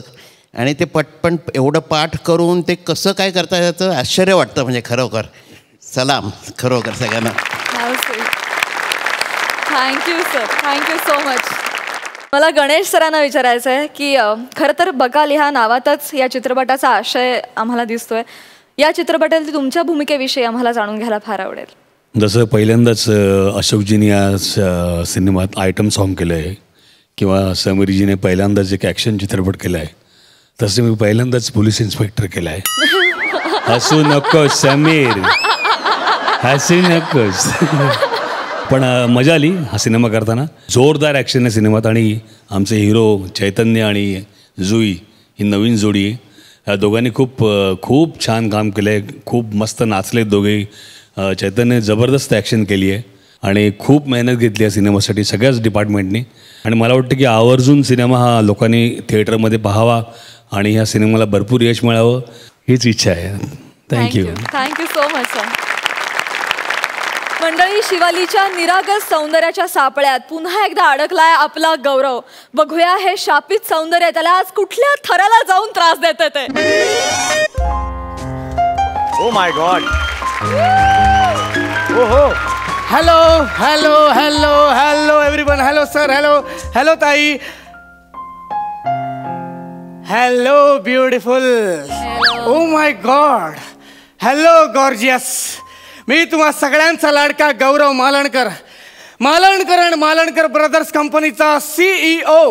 आणि ते पटपण एवढं पाठ करून ते कसं काय करता याचं आश्चर्य वाटतं. म्हणजे खरोखर सलाम खरोखर सगळ्यांना. Thank you sir, thank you so much. मला गणेश सरांना विचारायचं आहे की खरं तर बकाल ह्या नावातच या चित्रपटाचा आशय आम्हाला दिसतोय. या चित्रपटातील तुमच्या भूमिकेविषयी आम्हाला जाणून घ्यायला फार आवडेल. जसं पहिल्यांदाच अशोकजीने या सिनेमात आयटम सॉन्ग केलं आहे किंवा समीरजीने पहिल्यांदाच एक ॲक्शन चित्रपट केला आहे, तसं मी पहिल्यांदाच पोलीस इन्स्पेक्टर केला आहे. हसू नकोस समीर, हसू नकोस. पण मजा आली हा सिनेमा करताना. जोरदार ॲक्शन आहे सिनेमात आणि आमचे हिरो चैतन्य आणि जुई ही नवीन जोडी आहे. या दोघांनी खूप छान काम केलं आहे, खूप मस्त नाचले दोघेही. चैतन्य जबरदस्त ॲक्शन केली आहे आणि खूप मेहनत घेतली आहे सिनेमासाठी सगळ्याच डिपार्टमेंटनी. आणि मला वाटतं की आवर्जून सिनेमा हा लोकांनी थिएटरमध्ये पाहावा आणि ह्या सिनेमाला भरपूर यश मिळावं हीच इच्छा आहे. Thank you. Thank you so much sir. मंडळी, शिवालीच्या निरागस सौंदर्याच्या सापळ्यात पुन्हा एकदा अडकलाय आपला गौरव. बघूया हे शापित सौंदर्य त्याला आज कुठल्या थराला जाऊन त्रास देते ते. ओ माय गॉड. ओ हो. Hello hello hello hello everyone. Hello sir. Hello hello ताई. Hello beautiful. Oh my god. Hello gorgeous. मी तुम्हा सगळ्यांचा लाडका गौरव मालणकर, मालणकर अँड मालणकर ब्रदर्स कंपनीचा CEO.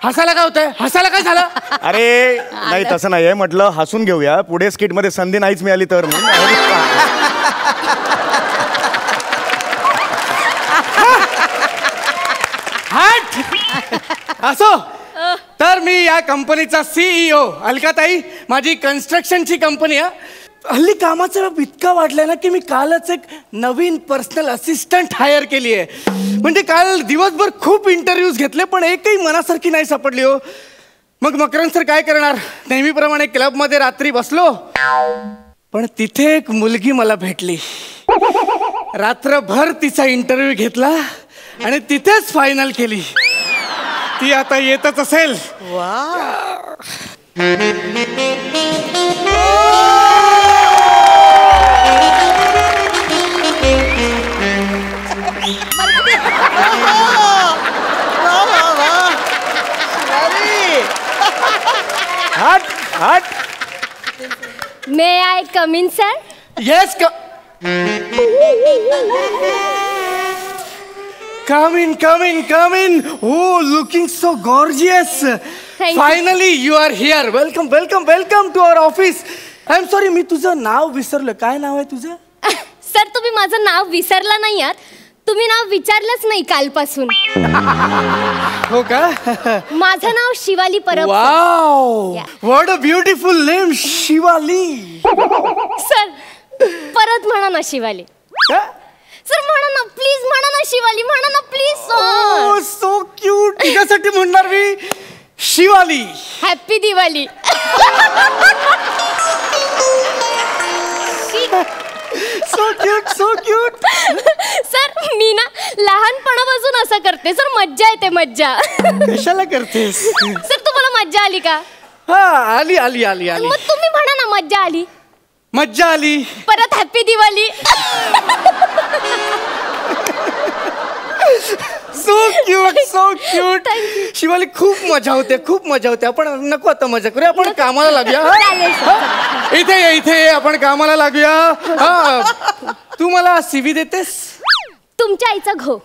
हसायला काय होतंय? हसायला काय झालं? अरे नाही तसं नाहीये, म्हटलं हसून घेऊया, पुढे स्किट मध्ये संधी नाहीच मिळाली तर म्हणून. असो, तर मी या कंपनीचा CEO. अलकाताई, माझी कन्स्ट्रक्शनची कंपनी आहे. हल्ली कामाचा वेळ इतका वाढलाय ना की मी कालच एक नवीन पर्सनल असिस्टंट हायर केली आहे. म्हणजे काल दिवसभर खूप इंटरव्ह्यूज घेतले पण एकही मनासारखी नाही सापडली हो. मग मकरन सर काय करणार, नेहमीप्रमाणे क्लबमध्ये रात्री बसलो, पण तिथे एक मुलगी मला भेटली. रात्रभर तिचा इंटरव्ह्यू घेतला आणि तिथेच फायनल केली. ती आता येतच असेल. May I come in sir? Yes, come in, come in, come in. Oh, looking so gorgeous. Thank Finally, you are here. Welcome, welcome, welcome to our office. I'm sorry, मी तुझं नाव विसरलं. काय नाव आहे तुझं? सर, तुम्ही माझं नाव विसरला नाही आहात. तुम्ही नाव विचारलंच नाही कालपासून. हो का? माझं नाव Shivali Parab. Wow, what a beautiful name, Shivali. Sir, परत म्हणा ना शिवाली. सर म्हणा ना प्लीज, म्हणा ना शिवाली, म्हणा ना प्लीज. Oh, so cute. तुझ्यासाठी म्हणणार मी Shivali. Happy Diwali. So cute, so cute. Sir, मी ना लहानपणापासून असं करते सर. मज्जा येते, मज्जा. कशाला करतेस? सर, तुम्हाला मज्जा आली का? हा, आली आली आली आली. मग तुम्ही म्हणा ना मज्जा आली. मज्जा आली. परत happy Diwali. So cute, so cute. Shivali, खूप मजा होते, खूप मजा होते. आपण नको आता मजा करूया, आपण कामाला लागूया. इथे ये, इथे ये, आपण कामाला लागूया. हा, तू मला CV देतेस? तुमच्या आईचा घो.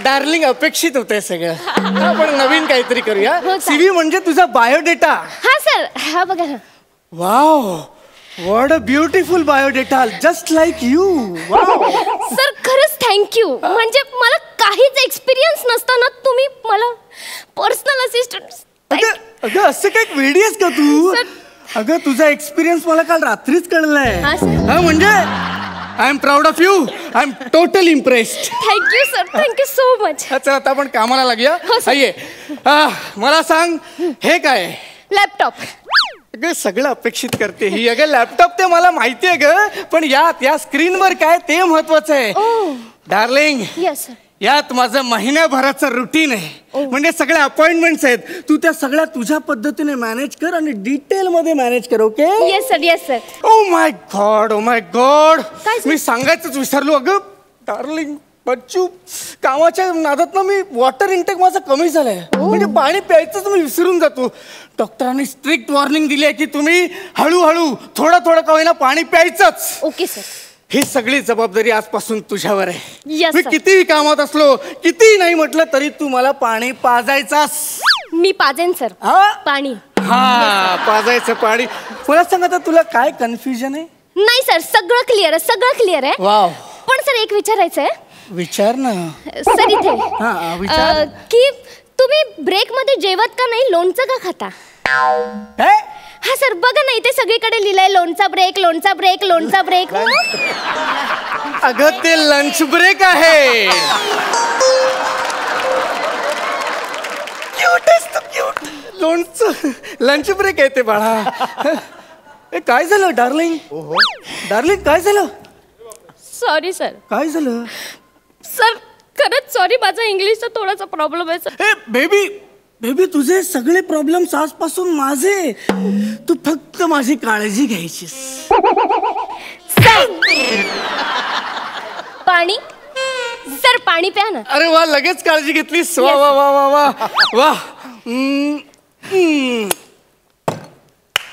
डार्लिंग, अपेक्षित होते सगळं. आपण नवीन काहीतरी करूया. CV म्हणजे तुझा बायोडेटा. हा सर, हा बघा. Wow, what a beautiful biodata, just like you. Sir, खरंच थँक्यू. म्हणजे मला काहीच एक्सपिरियन्स नसताना तुम्ही मला पर्सनल असिस्टंट. अगं असं काय वेडीस का तू? अगं तुझा एक्सपिरियन्स मला काल रात्रीच कळलाय. हा, म्हणजे I am proud of you. I am total impressed. Thank you sir, thank you so much. चल आता आपण कामाला लागूया. ये, मला सांग, हे काय? लॅपटॉप. अगं सगळं अपेक्षित करते ही. अगं लॅपटॉप ते मला माहितीये ग, पण या स्क्रीनवर काय ते महत्वाचं आहे. Darling, yes sir. यात माझं महिन्याभराचं रुटीन आहे. म्हणजे सगळ्या अपॉइंटमेंट्स आहेत. तू त्या सगळ्या तुझ्या पद्धतीने मॅनेज कर आणि डिटेल मध्ये मॅनेज कर. Okay? Yes sir, yes sir. Oh my god, मी सांगायचंच विसरलो. अगं डार्लिंग बच्चू, कामाच्या नादात ना मी वॉटर इंटेक माझा कमी झालाय. म्हणजे पाणी प्यायचंच मी विसरून जातो. डॉक्टरांनी स्ट्रिक्ट वॉर्निंग दिली आहे की तुम्ही हळूहळू थोडं थोडं का होईना पाणी प्यायचंच. Okay sir. ही सगळी जबाबदारी आजपासून तुझ्यावर आहे. Yes, मी sir. कितीही कामात असलो, कितीही नाही म्हटलं तरी तू मला पाणी पाजायचास. मी पाजेन सर. हा? पाणी. हा, पाजायचं पाणी. मला सांग आता तुला काय कन्फ्युजन आहे? नाही सर, सगळं क्लिअर आहे, सगळं क्लिअर आहे. वाव. पण सर एक विचारायचंय. विचार ना सर इथे विचार. की तुम्ही ब्रेक मध्ये जेवत का नाही, लोणचं का खाता? हा सर, बघा ना इथे सगळीकडे लिहिलंय लोणचा ब्रेक, लोणचा ब्रेक, लोणचा ब्रेक. अगं ते लंच ब्रेक आहे. लोणचं लंच ब्रेक आहे ते बाळा. काय झालं डार्लिंग? डार्लिंग काय झालं? Sorry sir. काय झालं? सर खरंच सॉरी, माझा इंग्लिशचा थोडासा प्रॉब्लेम आहे सर. बेबी तुझे सगळे प्रॉब्लेम्स आजपासून माझे. तू फक्त माझी काळजी घ्यायचीस. पाणी सर, पाणी प्या ना. अरे वा, लगेच काळजी घेतलीस. वा वा वा वा वा वा.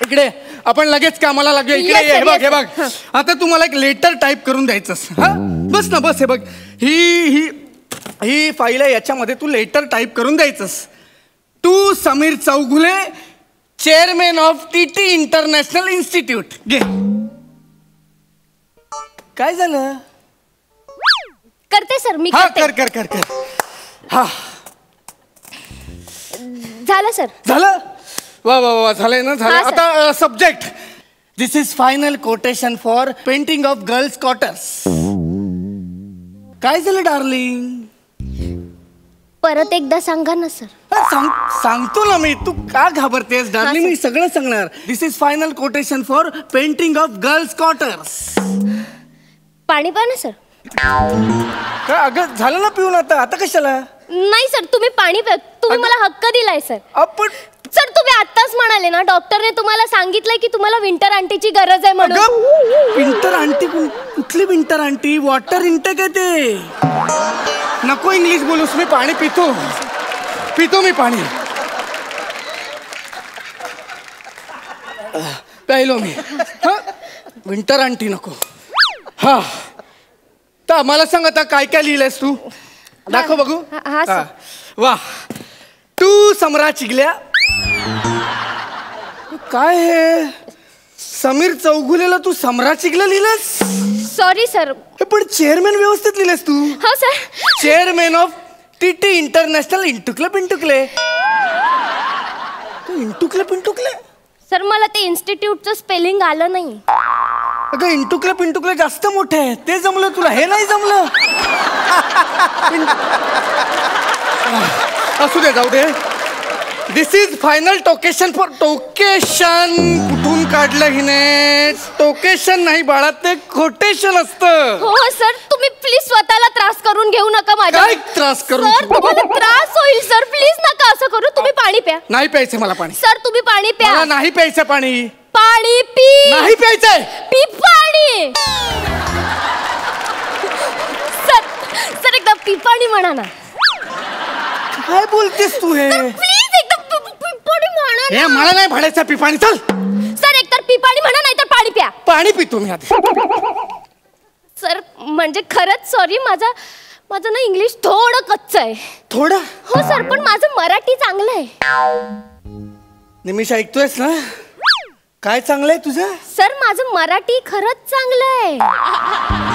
इकडे आपण लगेच कामाला लागूया. इकडे ये. हे बघ आता तू मला एक लेटर टाईप करून द्यायचंस. हा बस ना बस. हे बघ ही फाईल आहे, याच्यामध्ये तू लेटर टाईप करून द्यायचंस. To Sameer Chougule, chairman of TT international institute. घे. काय झालं? करते सर मी. हा कर कर कर कर. हा झालं सर. झालं. वा वा वा, झालंय ना. झालं. आता subject, this is final quotation for painting of girls quarters. काय झालं डार्लिंग? परत एकदा सांगा ना सर. सांगतो ना मी, तू का घाबरतेस डार्लिंग? मी सगळं सांगणार. This is final quotation for painting of girls quarters. पाणी प्या ना सर. का अगं झालं ना पिऊन. आता कशाला? नाही सर, तुम्ही पाणी प्या. तुम्ही मला हक्क दिलाय सर. आपण सर तुम्ही आत्ताच म्हणाले ना, डॉक्टरने तुम्हाला सांगितलंय की तुम्हाला विंटर आंटीची गरज आहे म्हणून. Winter aunty? कुठली विंटर आंटी? वॉटर इंटेक आहे ते. नको इंग्लिश बोलूस. मी पाणी पितो मी पाणी. प्यायलो मी. विंटर आंटी नको. हा तर मला सांग आता काय काय लिहिलंयस तू? दाखव बघू. वा. टू समरा चिगल्या. काय हे? समीर चौगुलेला तू समरा चिगल्या लिहिलंस? Sorry sir. पण चेअरमॅन व्यवस्थित लिहिलंस तू. हो sir. Chairman of TT international इंटुकले पिंटुकले. इंटुकले पिंटुकले सर, मला ते इन्स्टिट्यूटचं स्पेलिंग आलं नाही. अगं इंटुकले पिंटुकले जास्त मोठे आहे. ते जमलं तुला, हे नाही जमलं. असू दे, जाऊ दे. दिस इज फायनल टोकेशन फॉर. टोकेशन कुठून काढलं हिने? टोकेशन नाही बाळा, ते कोटेशन असतं. हो सर, तुम्ही प्लीज स्वतःला त्रास करून घेऊ नका माझ्या. काय त्रास करून? सर तुम्हाला त्रास होईल सर, प्लीज नका असं करू. तुम्ही पाणी प्या. नाही प्यायचं मला पाणी. सर तुम्ही पाणी प्या. मला नाही प्यायचं पाणी. पाणी पी. नाही प्यायचंय. पी पाणी. सर एकदा पी पाणी म्हणा ना. काय बोलतेस तू हे? प्लीज एकदा पिपाणी म्हणा ना. हे मला नाही भाडायचं पिपाणी. चल सर, एकतर पिपाणी म्हणा नाही तर पाणी प्या. पाणी पितो मी आता. सर म्हणजे खरंच सॉरी, माझं ना इंग्लिश थोडं कच्चं आहे. थोडं? हो सर, पण माझं मराठी चांगलं आहे. निमिष ऐकतोयस ना? काय चांगलं आहे तुझं? सर माझं मराठी खरंच चांगलं आहे.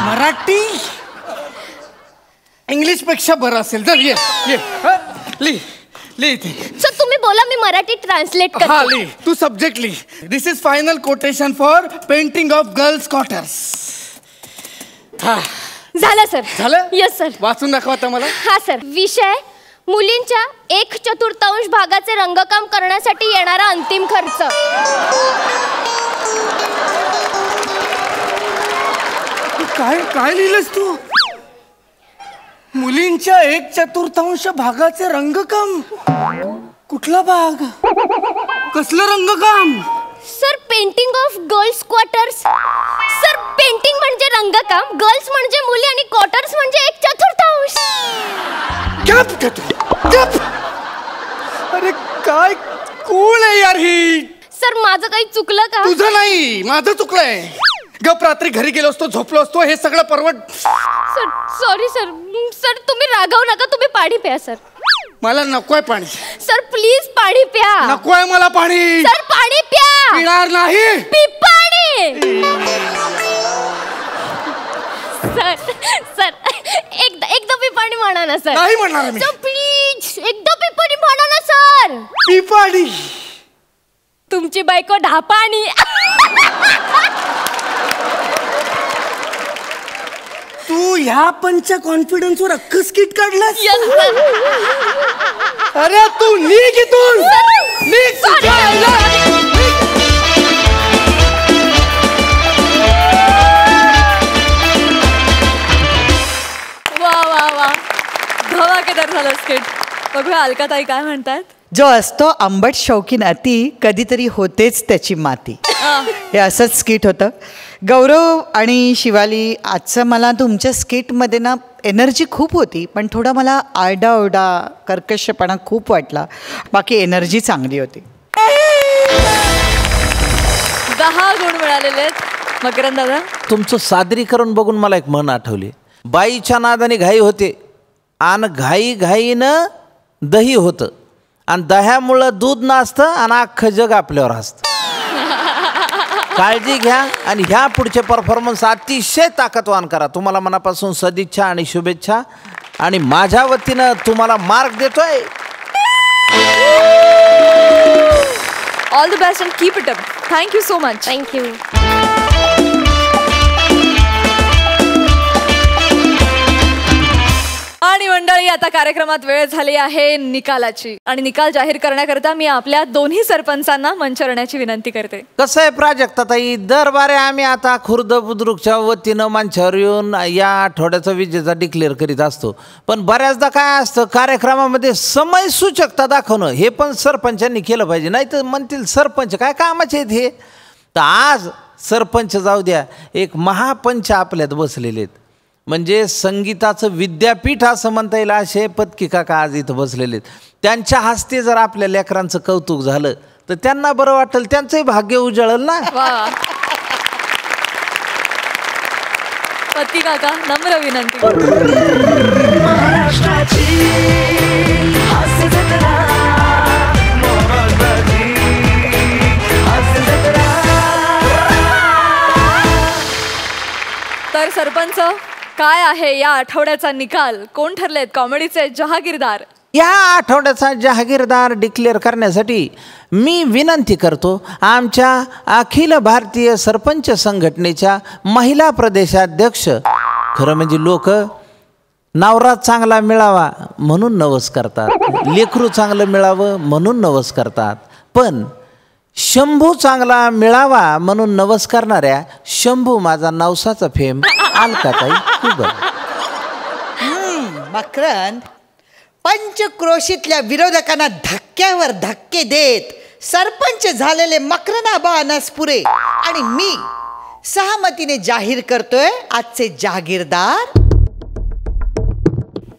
मराठी इंग्लिश पेक्षा बरं असेल. चल ये ये. लिह इथे. सर तुम्ही बोला, मी मराठी ट्रान्सलेट करते. हा लिह. तू सब्जेक्ट लिह. This is final quotation for painting of girls quarters. हा झालं सर. झालं? Yes sir. वाचून दाखवा आता मला. हा सर. विषय मुलींच्या 1/4 भागाचे रंगकाम करण्यासाठी येणारा अंतिम खर्च. काय काय लिहिलंस तू? मुलींच्या 1/4 भागाचे रंगकाम? कुठला भाग? कसलं रंगकाम? Sir, painting of girls quarters. Sir, painting म्हणजे रंगकाम, गर्ल्स म्हणजे मुली आणि क्वार्टर्स म्हणजे 1/4. अरे काय कूल आहे यार ही. सर, माझं काही चुकलं का? तुझं नाही, माझं चुकलंय. गप रात्री घरी गेलो असतो, झोपलो असतो, हे सगळं परवड. Sir, sorry sir. सर, तुम्ही रागावू नका, तुम्ही पाणी प्या. सर, मला नकोय पाणी. सर प्लीज पाणी प्या. नकोय मला पाणी. सर, पाणी प्या. पिणार नाही. पी पाणी. सर, सर, एकदा पी पाणी म्हणा ना सर. नाही म्हणणार मी. सर प्लीज एकदा पी पाणी म्हणा ना सर. पी पाणी. तुमची बायको ढापाणी. तू ह्या पंच कॉन्फिडन्सवर अख्खं स्किट काढलास. अरे तू निघ इथून. वा वा वा, धमाकेदार झालं स्किट. बघूया अलकाताई काय म्हणतात. जो असतो आंबट शौकीन अति, कधीतरी होतेच त्याची माती. हे असंच स्किट होतं. गौरव आणि शिवाली, आजचं मला तुमच्या स्किटमध्ये ना एनर्जी खूप होती, पण थोडा मला आरडाओरडा कर्कशपणा खूप वाटला. बाकी एनर्जी चांगली होती. 10 गुण मिळालेले आहेत. मकरंद दादा, तुमचं सादरीकरण बघून मला एक म्हण आठवली. बाईच्या नादाने घाई होते आणि घाईनं दही होतं आणि दह्यामुळं दूध नाचतं आणि अख्खं जग आपल्यावर हसतं. काळजी घ्या आणि ह्या पुढचे परफॉर्मन्स अतिशय ताकदवान करा. तुम्हाला मनापासून सदिच्छा आणि शुभेच्छा आणि माझ्या वतीनं तुम्हाला मार्क देतोय. All the best and keep it up. Thank you so much. Thank you. आणि मंडळी, आता कार्यक्रमात वेळ झाली आहे निकालाची आणि निकाल जाहीर करण्याकरता मी आपल्या दोन्ही सरपंचांना मंच येण्याची विनंती करते. कसं आहे प्राजक्ताताई, दरबारे आम्ही आता खुर्द बुद्रुकच्या वतीनं मंचावर येऊन या आठवड्याचा विजेता डिक्लेअर करीत असतो. पण बऱ्याचदा काय असतं, कार्यक्रमामध्ये समय सूचकता दाखवणं हे पण सरपंचांनी केलं पाहिजे. नाही तर म्हणतील सरपंच काय कामाचे आहेत हे. तर आज सरपंच जाऊ द्या, एक महापंच आपल्यात बसलेले आहेत. म्हणजे संगीताचं विद्यापीठ असं म्हणता येईल असे पत्की काका आज इथं बसलेले आहेत. त्यांच्या हस्ते जर आपल्या लेकरांचं कौतुक झालं तर त्यांना बरं वाटेल, त्यांचंही भाग्य उजळल ना. पत्की काका, नम्र विनंती. तर सरपंच, काय आहे या आठवड्याचा निकाल? कोण ठरलेत कॉमेडीचे जहागीरदार? या आठवड्याचा जहागीरदार डिक्लेअर करण्यासाठी मी विनंती करतो आमच्या अखिल भारतीय सरपंच संघटनेच्या महिला प्रदेशाध्यक्ष. खरं म्हणजे लोक नवरा चांगला मिळावा म्हणून नवस करतात, लेकरू चांगलं मिळावं म्हणून नवस करतात, पण शंभू चांगला मिळावा म्हणून नवस करणाऱ्या शंभू माझा नवसाचा फेम अलकाताई कुबल. मकरंद, पंचक्रोशीतल्या विरोधकांना धक्क्यावर धक्के देत सरपंच झालेले मकरंदाबा अनसपुरे आणि मी सहमतीने जाहीर करतोय आजचे जहागीरदार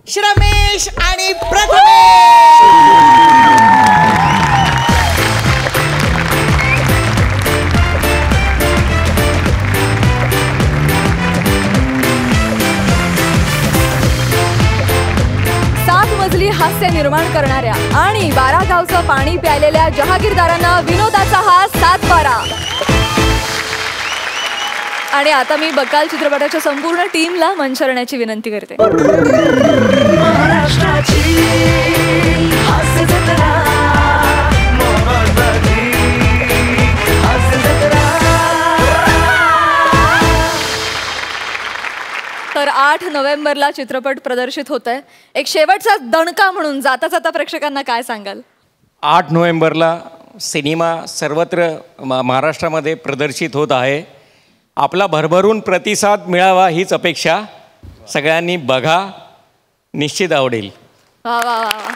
श्रमेश आणि प्रथमेश. मजली हास्य निर्माण करणाऱ्या आणि 12 गावचं पाणी प्यायलेल्या जहागीरदारांना विनोदाचा हा 7/12. आणि आता मी बकाल चित्रपटाच्या संपूर्ण टीमला मंच येण्याची विनंती करते. तर 8 नोव्हेंबरला चित्रपट प्रदर्शित होत आहे. एक शेवटचा दणका म्हणून जाता जाता प्रेक्षकांना काय सांगाल? 8 नोव्हेंबरला सिनेमा सर्वत्र महाराष्ट्रामध्ये प्रदर्शित होत आहे. आपला भरभरून प्रतिसाद मिळावा हीच अपेक्षा. सगळ्यांनी बघा, निश्चित आवडेल. वा वा वा.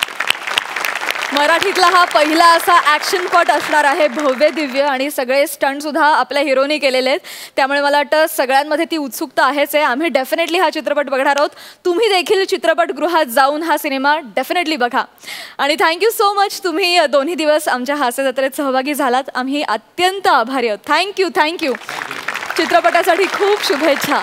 मराठीतला हा पहिला असा ॲक्शनपट असणार आहे, भव्य दिव्य, आणि सगळे स्टंट सुद्धा आपल्या हिरोनी केलेले आहेत. त्यामुळे मला वाटतं सगळ्यांमध्ये ती उत्सुकता आहेच आहे. आम्ही डेफिनेटली हा चित्रपट बघणार आहोत. तुम्ही देखील चित्रपटगृहात जाऊन हा सिनेमा डेफिनेटली बघा. आणि थँक्यू सो मच, तुम्ही दोन्ही दिवस आमच्या हास्य जत्रेत सहभागी झालात. आम्ही अत्यंत आभारी आहोत. थँक्यू. चित्रपटासाठी खूप शुभेच्छा.